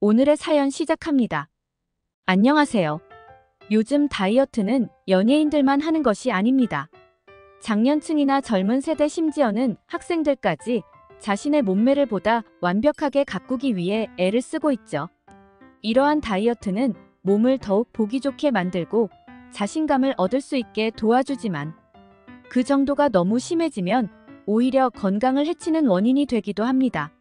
오늘의 사연 시작합니다. 안녕하세요. 요즘 다이어트는 연예인들만 하는 것이 아닙니다. 장년층이나 젊은 세대 심지어는 학생들까지 자신의 몸매를 보다 완벽하게 가꾸기 위해 애를 쓰고 있죠. 이러한 다이어트는 몸을 더욱 보기 좋게 만들고 자신감을 얻을 수 있게 도와주지만 그 정도가 너무 심해지면 오히려 건강을 해치는 원인이 되기도 합니다.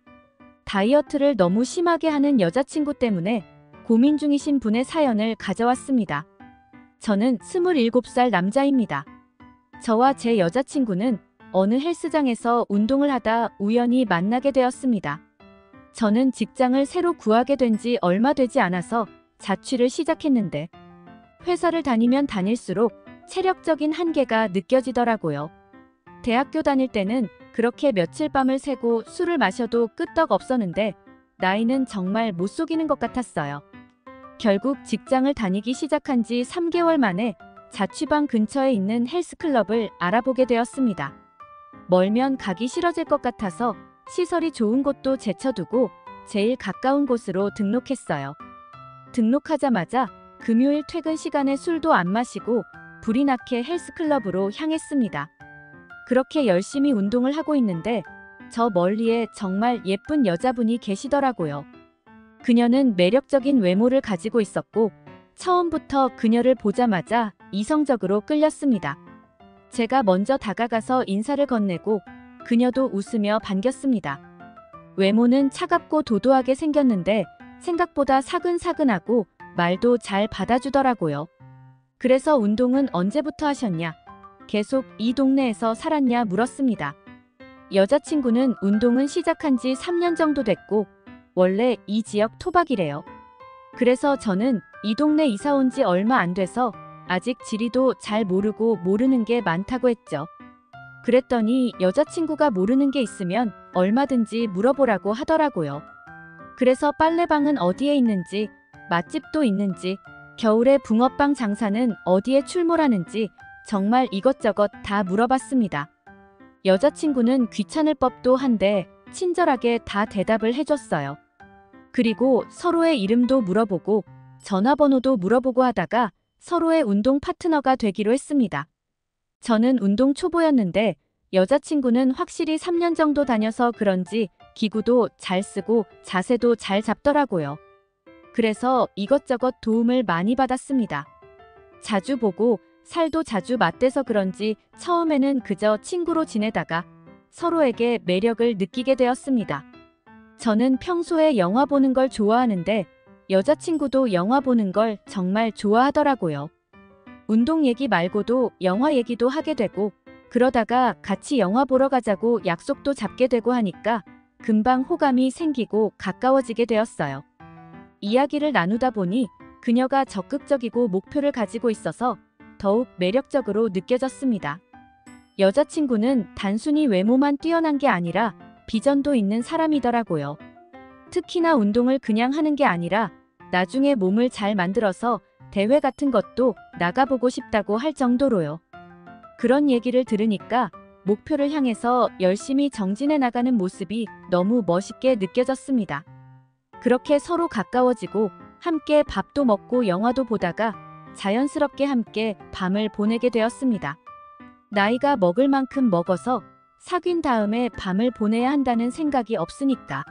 다이어트를 너무 심하게 하는 여자친구 때문에 고민 중이신 분의 사연을 가져왔습니다. 저는 27살 남자입니다. 저와 제 여자친구는 어느 헬스장에서 운동을 하다 우연히 만나게 되었습니다. 저는 직장을 새로 구하게 된 지 얼마 되지 않아서 자취를 시작했는데 회사를 다니면 다닐수록 체력적인 한계가 느껴지더라고요. 대학교 다닐 때는 그렇게 며칠 밤을 새고 술을 마셔도 끄떡 없었는데 나이는 정말 못 속이는 것 같았어요. 결국 직장을 다니기 시작한 지 3개월 만에 자취방 근처에 있는 헬스클럽을 알아보게 되었습니다. 멀면 가기 싫어질 것 같아서 시설이 좋은 곳도 제쳐두고 제일 가까운 곳으로 등록했어요. 등록하자마자 금요일 퇴근 시간에 술도 안 마시고 불이 나게 헬스클럽으로 향했습니다. 그렇게 열심히 운동을 하고 있는데 저 멀리에 정말 예쁜 여자분이 계시더라고요. 그녀는 매력적인 외모를 가지고 있었고 처음부터 그녀를 보자마자 이성적으로 끌렸습니다. 제가 먼저 다가가서 인사를 건네고 그녀도 웃으며 반겼습니다. 외모는 차갑고 도도하게 생겼는데 생각보다 사근사근하고 말도 잘 받아주더라고요. 그래서 운동은 언제부터 하셨냐? 계속 이 동네에서 살았냐 물었습니다. 여자친구는 운동은 시작한 지 3년 정도 됐고 원래 이 지역 토박이래요. 그래서 저는 이 동네 이사 온 지 얼마 안 돼서 아직 지리도 잘 모르고 모르는 게 많다고 했죠. 그랬더니 여자친구가 모르는 게 있으면 얼마든지 물어보라고 하더라고요. 그래서 빨래방은 어디에 있는지, 맛집도 있는지, 겨울에 붕어빵 장사는 어디에 출몰하는지 정말 이것저것 다 물어봤습니다. 여자친구는 귀찮을 법도 한데 친절하게 다 대답을 해줬어요. 그리고 서로의 이름도 물어보고 전화번호도 물어보고 하다가 서로의 운동 파트너가 되기로 했습니다. 저는 운동 초보였는데 여자친구는 확실히 3년 정도 다녀서 그런지 기구도 잘 쓰고 자세도 잘 잡더라고요. 그래서 이것저것 도움을 많이 받았습니다. 자주 보고 살도 자주 맞대서 그런지 처음에는 그저 친구로 지내다가 서로에게 매력을 느끼게 되었습니다. 저는 평소에 영화 보는 걸 좋아하는데 여자친구도 영화 보는 걸 정말 좋아하더라고요. 운동 얘기 말고도 영화 얘기도 하게 되고 그러다가 같이 영화 보러 가자고 약속도 잡게 되고 하니까 금방 호감이 생기고 가까워지게 되었어요. 이야기를 나누다 보니 그녀가 적극적이고 목표를 가지고 있어서 더욱 매력적으로 느껴졌습니다. 여자친구는 단순히 외모만 뛰어난 게 아니라 비전도 있는 사람이더라고요. 특히나 운동을 그냥 하는 게 아니라 나중에 몸을 잘 만들어서 대회 같은 것도 나가보고 싶다고 할 정도로요. 그런 얘기를 들으니까 목표를 향해서 열심히 정진해 나가는 모습이 너무 멋있게 느껴졌습니다. 그렇게 서로 가까워지고 함께 밥도 먹고 영화도 보다가 자연스럽게 함께 밤을 보내게 되었습니다. 나이가 먹을 만큼 먹어서 사귄 다음에 밤을 보내야 한다는 생각이 없으니까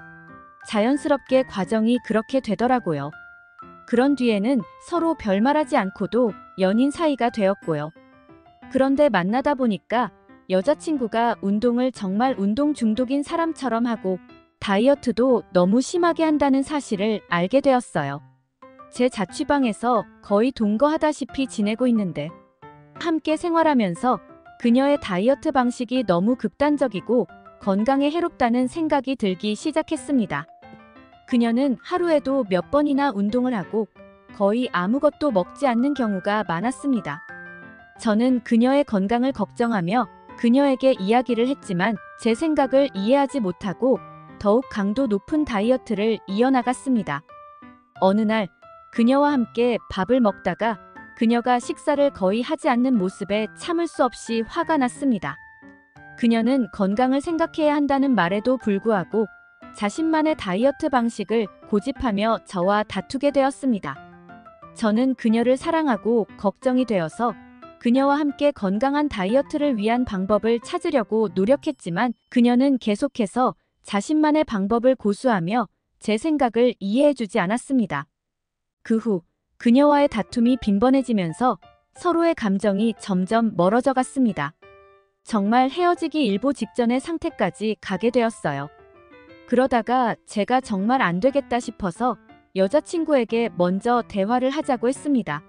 자연스럽게 과정이 그렇게 되더라고요. 그런 뒤에는 서로 별말하지 않고도 연인 사이가 되었고요. 그런데 만나다 보니까 여자친구가 운동을 정말 운동 중독인 사람처럼 하고 다이어트도 너무 심하게 한다는 사실을 알게 되었어요. 제 자취방에서 거의 동거하다시피 지내고 있는데 함께 생활하면서 그녀의 다이어트 방식이 너무 극단적이고 건강에 해롭다는 생각이 들기 시작했습니다. 그녀는 하루에도 몇 번이나 운동을 하고 거의 아무것도 먹지 않는 경우가 많았습니다. 저는 그녀의 건강을 걱정하며 그녀에게 이야기를 했지만 제 생각을 이해하지 못하고 더욱 강도 높은 다이어트를 이어나갔습니다. 어느 날 그녀와 함께 밥을 먹다가 그녀가 식사를 거의 하지 않는 모습에 참을 수 없이 화가 났습니다. 그녀는 건강을 생각해야 한다는 말에도 불구하고 자신만의 다이어트 방식을 고집하며 저와 다투게 되었습니다. 저는 그녀를 사랑하고 걱정이 되어서 그녀와 함께 건강한 다이어트를 위한 방법을 찾으려고 노력했지만 그녀는 계속해서 자신만의 방법을 고수하며 제 생각을 이해해주지 않았습니다. 그 후 그녀와의 다툼이 빈번해지면서 서로의 감정이 점점 멀어져 갔습니다. 정말 헤어지기 일보 직전의 상태까지 가게 되었어요. 그러다가 제가 정말 안 되겠다 싶어서 여자친구에게 먼저 대화를 하자고 했습니다.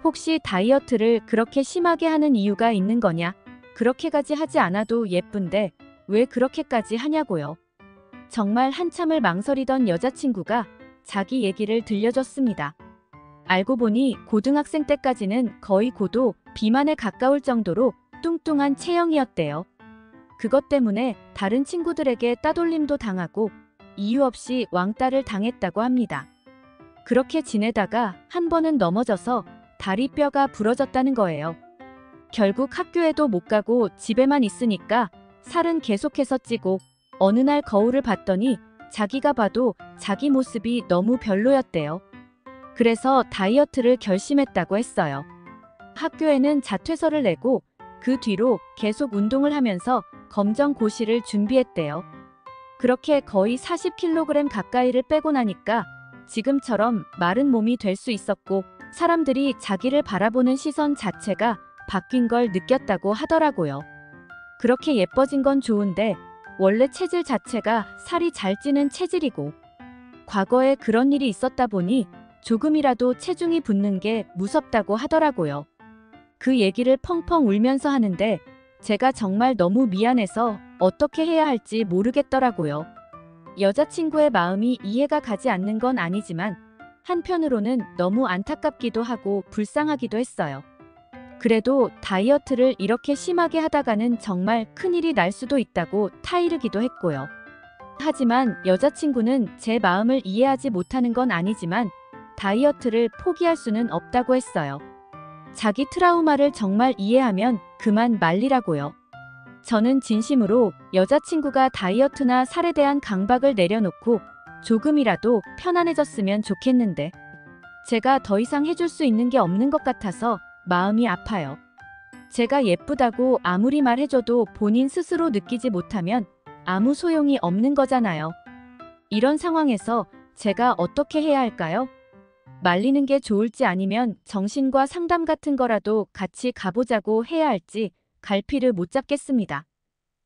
혹시 다이어트를 그렇게 심하게 하는 이유가 있는 거냐? 그렇게까지 하지 않아도 예쁜데 왜 그렇게까지 하냐고요. 정말 한참을 망설이던 여자친구가 자기 얘기를 들려줬습니다. 알고 보니 고등학생 때까지는 거의 고도 비만에 가까울 정도로 뚱뚱한 체형이었대요. 그것 때문에 다른 친구들에게 따돌림도 당하고 이유 없이 왕따를 당했다고 합니다. 그렇게 지내다가 한 번은 넘어져서 다리뼈가 부러졌다는 거예요. 결국 학교에도 못 가고 집에만 있으니까 살은 계속해서 찌고 어느 날 거울을 봤더니 자기가 봐도 자기 모습이 너무 별로였대요. 그래서 다이어트를 결심했다고 했어요. 학교에는 자퇴서를 내고 그 뒤로 계속 운동을 하면서 검정고시를 준비했대요. 그렇게 거의 40kg 가까이를 빼고 나니까 지금처럼 마른 몸이 될 수 있었고 사람들이 자기를 바라보는 시선 자체가 바뀐 걸 느꼈다고 하더라고요. 그렇게 예뻐진 건 좋은데 원래 체질 자체가 살이 잘 찌는 체질이고 과거에 그런 일이 있었다 보니 조금이라도 체중이 붙는 게 무섭다고 하더라고요. 그 얘기를 펑펑 울면서 하는데 제가 정말 너무 미안해서 어떻게 해야 할지 모르겠더라고요. 여자친구의 마음이 이해가 가지 않는 건 아니지만 한편으로는 너무 안타깝기도 하고 불쌍하기도 했어요. 그래도 다이어트를 이렇게 심하게 하다가는 정말 큰일이 날 수도 있다고 타이르기도 했고요. 하지만 여자친구는 제 마음을 이해하지 못하는 건 아니지만 다이어트를 포기할 수는 없다고 했어요. 자기 트라우마를 정말 이해하면 그만 말리라고요. 저는 진심으로 여자친구가 다이어트나 살에 대한 강박을 내려놓고 조금이라도 편안해졌으면 좋겠는데 제가 더 이상 해줄 수 있는 게 없는 것 같아서 마음이 아파요. 제가 예쁘다고 아무리 말해줘도 본인 스스로 느끼지 못하면 아무 소용이 없는 거잖아요. 이런 상황에서 제가 어떻게 해야 할까요? 말리는 게 좋을지 아니면 정신과 상담 같은 거라도 같이 가보자고 해야 할지 갈피를 못 잡겠습니다.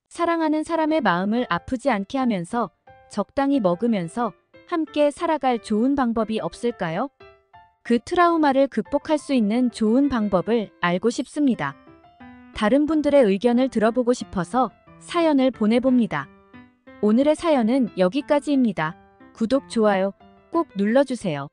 사랑하는 사람의 마음을 아프지 않게 하면서 적당히 먹으면서 함께 살아갈 좋은 방법이 없을까요? 그 트라우마를 극복할 수 있는 좋은 방법을 알고 싶습니다. 다른 분들의 의견을 들어보고 싶어서 사연을 보내봅니다. 오늘의 사연은 여기까지입니다. 구독, 좋아요 꼭 눌러주세요.